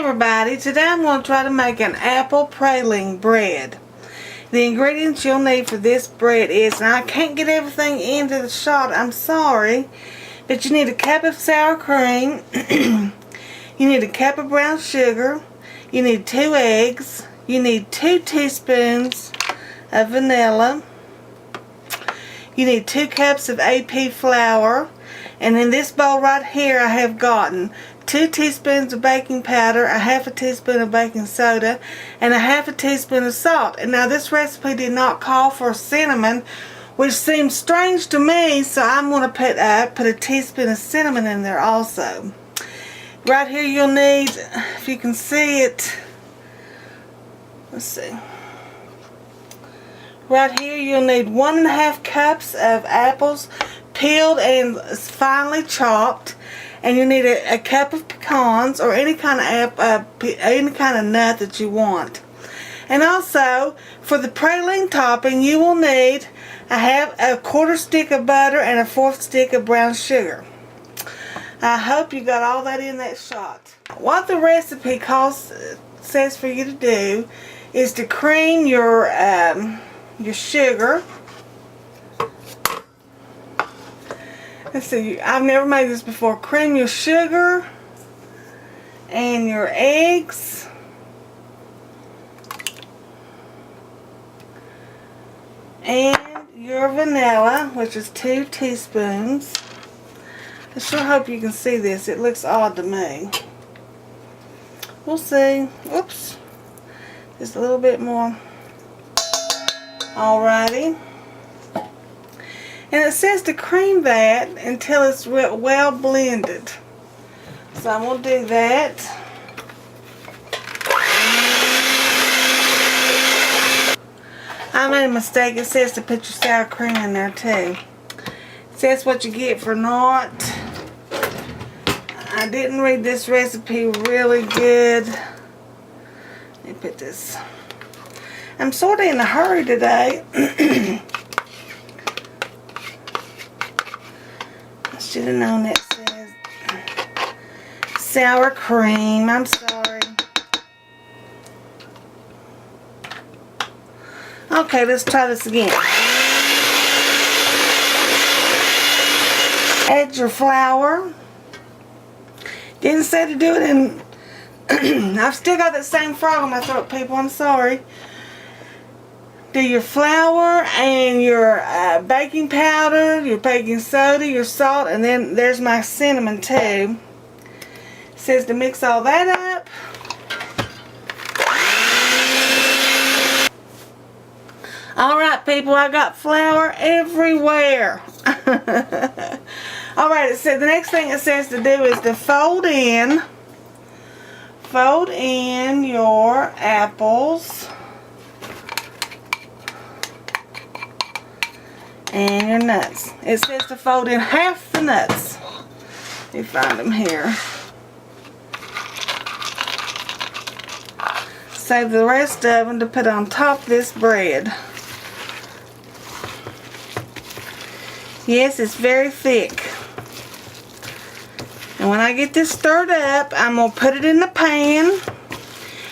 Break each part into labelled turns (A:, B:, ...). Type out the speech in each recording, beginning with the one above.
A: everybody, today I'm going to try to make an apple praline bread. The ingredients you'll need for this bread is, and I can't get everything into the shot, I'm sorry, but you need a cup of sour cream, you need a cup of brown sugar, you need 2 eggs, you need 2 teaspoons of vanilla, you need 2 cups of AP flour, and in this bowl right here I have gotten 2 teaspoons of baking powder, a half a teaspoon of baking soda, and a half a teaspoon of salt. And now this recipe did not call for cinnamon, which seems strange to me, so I'm going to put a teaspoon of cinnamon in there also. Right here you'll need, if you can see it, let's see. Right here you'll need 1.5 cups of apples, peeled and finely chopped. And you need a cup of pecans or any kind of nut that you want. And also, for the praline topping, you will need a quarter stick of butter and a 1/4 stick of brown sugar. I hope you got all that in that shot. What the recipe says for you to do is to cream your sugar. Let's see, I've never made this before. Cream your sugar and your eggs and your vanilla, which is 2 teaspoons. I sure hope you can see this. It looks odd to me. We'll see. Oops. Just a little bit more. Alrighty. And it says to cream that until it's well blended. So I'm going to do that. I made a mistake. It says to put your sour cream in there too. It says what you get for not. I didn't read this recipe really good. Let me put this. I'm sort of in a hurry today. Should have known that says sour cream. I'm sorry. Okay, let's try this again. Add your flour. Didn't say to do it in I've still got that same frog in my throat, people. I'm sorry. Do your flour and your baking powder, your baking soda, your salt, and then there's my cinnamon too. It says to mix all that up. Alright people, I got flour everywhere. Alright, it said the next thing it says to do is to fold in your apples and your nuts. It says to fold in half the nuts. Let me find them here. Save the rest of them to put on top of this bread. Yes, it's very thick. And when I get this stirred up, I'm going to put it in the pan.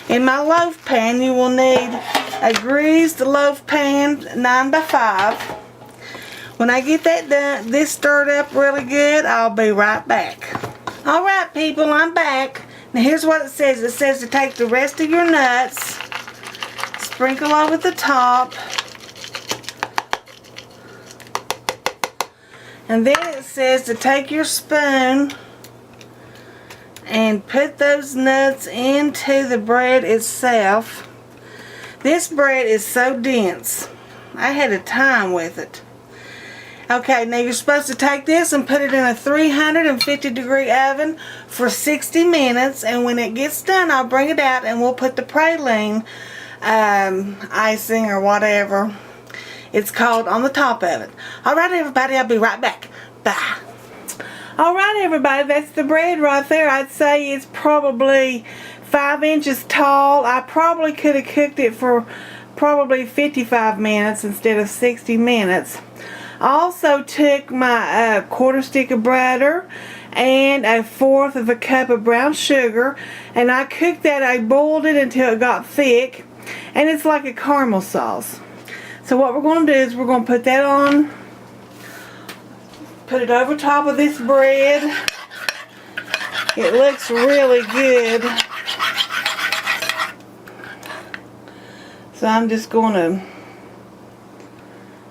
A: In my loaf pan, you will need a greased loaf pan 9x5. When I get that done, this stirred up really good, I'll be right back. Alright people, I'm back. Now here's what it says. It says to take the rest of your nuts, sprinkle over the top, and then it says to take your spoon and put those nuts into the bread itself. This bread is so dense. I had a time with it. Okay, now you're supposed to take this and put it in a 350 degree oven for 60 minutes, and when it gets done I'll bring it out and we'll put the praline icing or whatever it's called on the top of it. Alright everybody, I'll be right back. Bye. Alright everybody, that's the bread right there. I'd say it's probably 5 inches tall. I probably could have cooked it for probably 55 minutes instead of 60 minutes. I also took my quarter stick of butter and 1/4 of a cup of brown sugar, and I cooked that. I boiled it until it got thick, and it's like a caramel sauce. So what we're going to do is we're going to put that on, put it over top of this bread. It looks really good. So I'm just going to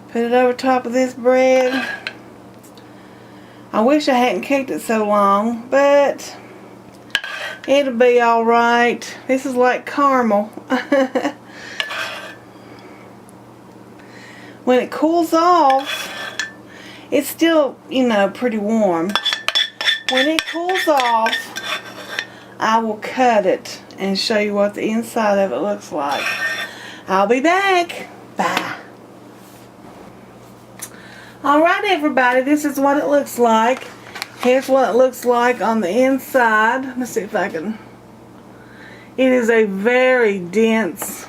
A: put it over top of this bread. I wish I hadn't cooked it so long, but it'll be alright. This is like caramel. When it cools off, it's still, you know, pretty warm. When it cools off, I will cut it and show you what the inside of it looks like. I'll be back. Bye. Alright everybody, this is what it looks like. Here's what it looks like on the inside. Let me see if I can. It is a very dense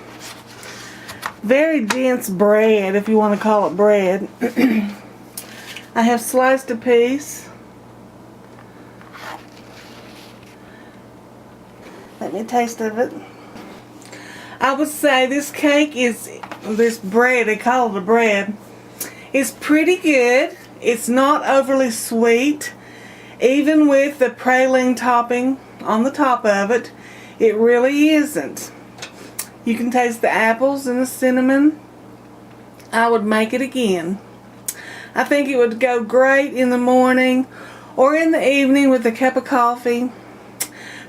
A: bread, if you want to call it bread. I have sliced a piece. Let me taste of it. I would say this cake is, this bread, they call it a bread, is pretty good. It's not overly sweet. Even with the praline topping on the top of it, it really isn't. You can taste the apples and the cinnamon. I would make it again. I think it would go great in the morning or in the evening with a cup of coffee.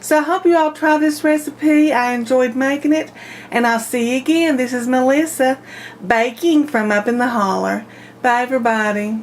A: So I hope you all try this recipe. I enjoyed making it, and I'll see you again. This is Melissa baking from up in the holler. Bye everybody.